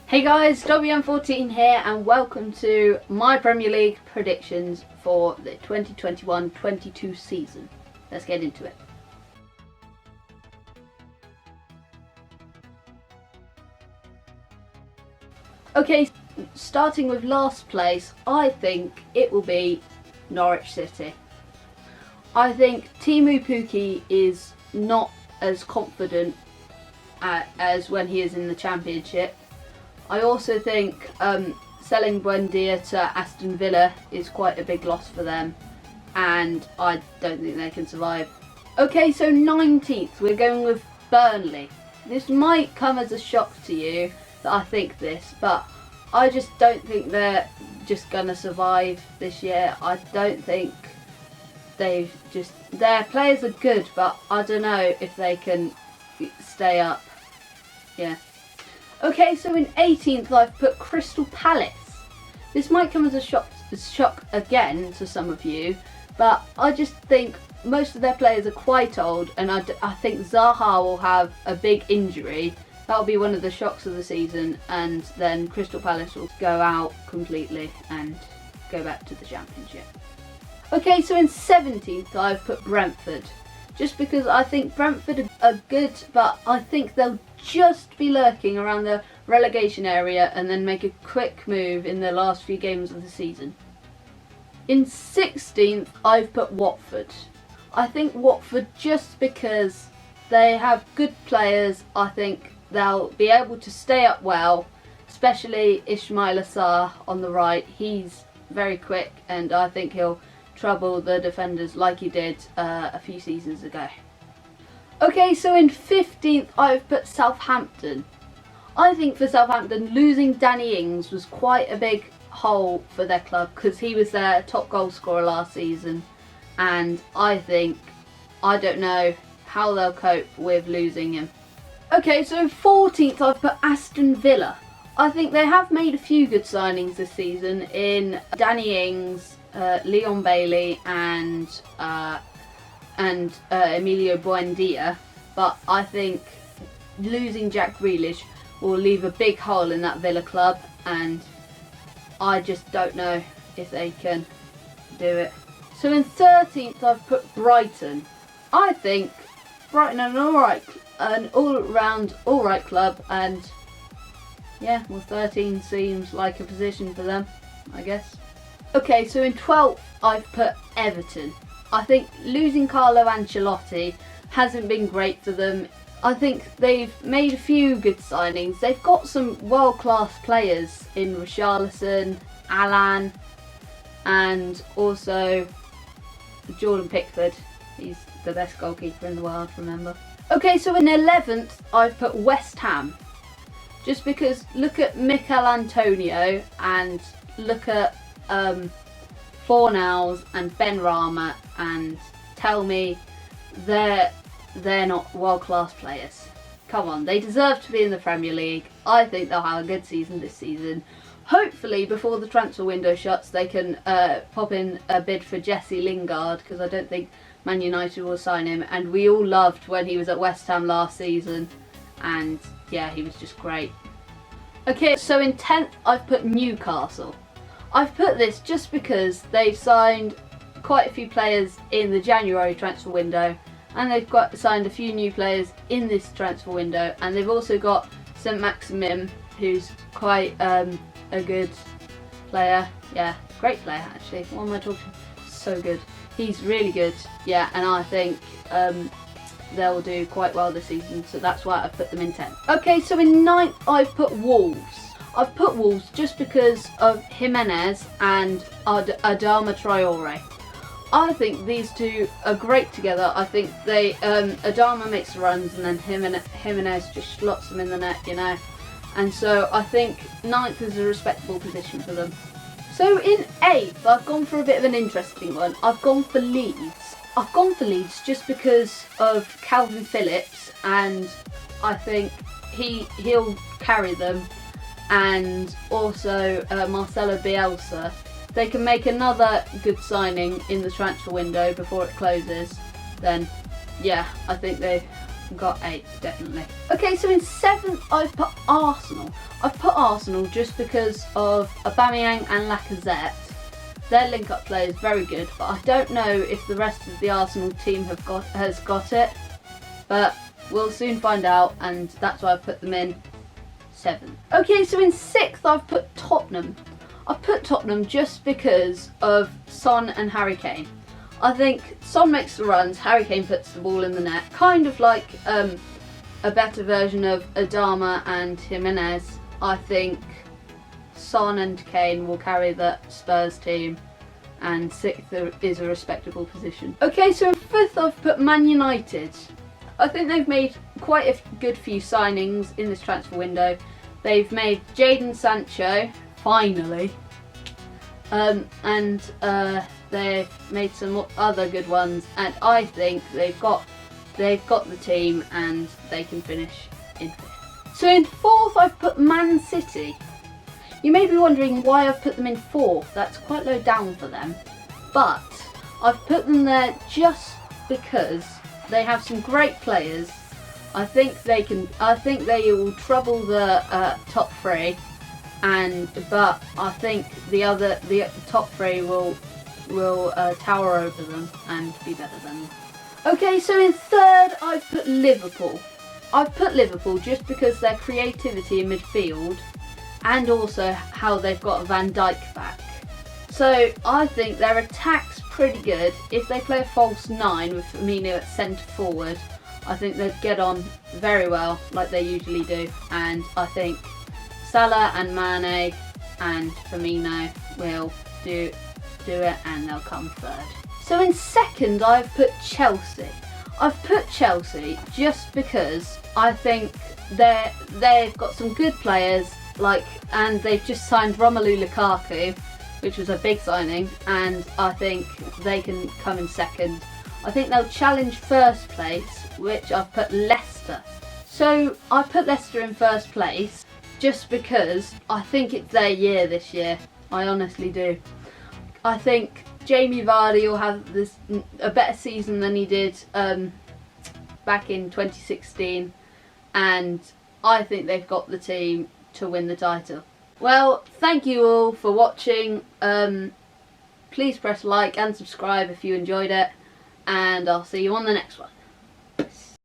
Hey guys, WM14 here and welcome to my Premier League predictions for the 2021-22 season. Let's get into it. Okay, starting with last place, I think it will be Norwich City. I think Teemu Pukki is not as confident as when he is in the Championship. I also think selling Buendia to Aston Villa is quite a big loss for them, and I don't think they can survive. Okay, so 19th, we're going with Burnley. This might come as a shock to you that I think this, but I just don't think they're just going to survive this year. I don't think their players are good, but I don't know if they can stay up. Yeah. Okay, so in 18th I've put Crystal Palace. This might come as a shock again to some of you, but I just think most of their players are quite old, and I think Zaha will have a big injury. That'll be one of the shocks of the season, and then Crystal Palace will go out completely and go back to the Championship. Okay, so in 17th I've put Brentford. Just because I think Brentford are good, but I think they'll just be lurking around the relegation area and then make a quick move in the last few games of the season. In 16th, I've put Watford. I think Watford, just because they have good players, I think they'll be able to stay up well, especially Ismaila Sarr on the right. He's very quick, and I think he'll trouble the defenders like he did a few seasons ago. Okay, so in 15th I've put Southampton. I think for Southampton, losing Danny Ings was quite a big hole for their club because he was their top goal scorer last season, and I don't know how they'll cope with losing him. Okay, so 14th I've put Aston Villa. I think they have made a few good signings this season in Danny Ings, Leon Bailey and Emilio Buendia, but I think losing Jack Grealish will leave a big hole in that Villa club, and I just don't know if they can do it. So in 13th I've put Brighton. I think Brighton are an all-round alright club, and yeah, well, 13 seems like a position for them, I guess. Okay, so in 12th I've put Everton. I think losing Carlo Ancelotti hasn't been great for them. I think they've made a few good signings. They've got some world-class players in Richarlison, Alan, and also Jordan Pickford. He's the best goalkeeper in the world, remember. Okay, so in 11th I've put West Ham. Just because look at Mikel Antonio and look at Fornals and Ben Rama and tell me they're not world-class players. Come on, they deserve to be in the Premier League. I think they'll have a good season this season. Hopefully before the transfer window shuts they can pop in a bid for Jesse Lingard, because I don't think Man United will sign him, and we all loved when he was at West Ham last season, and yeah, he was just great. Okay, so in 10th I've put Newcastle. I've put this just because they've signed quite a few players in the January transfer window, and they've signed a few new players in this transfer window, and they've also got St Maximin, who's quite a good player. Yeah, great player actually. What am I talking? So good. He's really good. Yeah, and I think they'll do quite well this season, so that's why I've put them in 10th. Okay, so in 9th I've put Wolves. I've put Wolves just because of Jimenez and Adama Traore. I think these two are great together. I think Adama makes the runs and then Jimenez just slots them in the net, you know. And so I think 9th is a respectable position for them. So in 8th, I've gone for a bit of an interesting one. I've gone for Leeds. I've gone for Leeds just because of Calvin Phillips, and I think he'll carry them. And also Marcelo Bielsa. They can make another good signing in the transfer window before it closes, then yeah, I think got 8, definitely. Okay, so in 7th I've put Arsenal. I've put Arsenal just because of Aubameyang and Lacazette. Their link-up play is very good, but I don't know if the rest of the Arsenal team has got it. But we'll soon find out, and that's why I've put them in 7th. Okay, so in 6th I've put Tottenham. I've put Tottenham just because of Son and Harry Kane. I think Son makes the runs, Harry Kane puts the ball in the net, kind of like a better version of Adama and Jimenez. I think Son and Kane will carry the Spurs team, and 6th is a respectable position. Okay, so in 5th I've put Man United. I think they've made quite a good few signings in this transfer window. They've made Jadon Sancho, finally, and they've made some other good ones, and I think they've got the team and they can finish in 5th. So in 4th I've put Man City. You may be wondering why I've put them in 4th. That's quite low down for them, but I've put them there just because they have some great players. I think they will trouble the top 3, but I think the top 3 will tower over them and be better than them. Okay, so in 3rd I've put Liverpool. I've put Liverpool just because their creativity in midfield, and also how they've got Van Dijk back. So I think their attack's pretty good. If they play a false 9 with Firmino at centre forward, I think they'd get on very well like they usually do, and I think Salah and Mane and Firmino will do it, and they'll come 3rd. So in 2nd I've put Chelsea. I've put Chelsea just because I think they've got some good players, and they've just signed Romelu Lukaku, which was a big signing, and I think they can come in 2nd. I think they'll challenge 1st place, which I've put Leicester. So I put Leicester in 1st place just because I think it's their year this year. I honestly do. I think Jamie Vardy will have a better season than he did back in 2016, and I think they've got the team to win the title. Well, thank you all for watching. Please press like and subscribe if you enjoyed it, and I'll see you on the next one.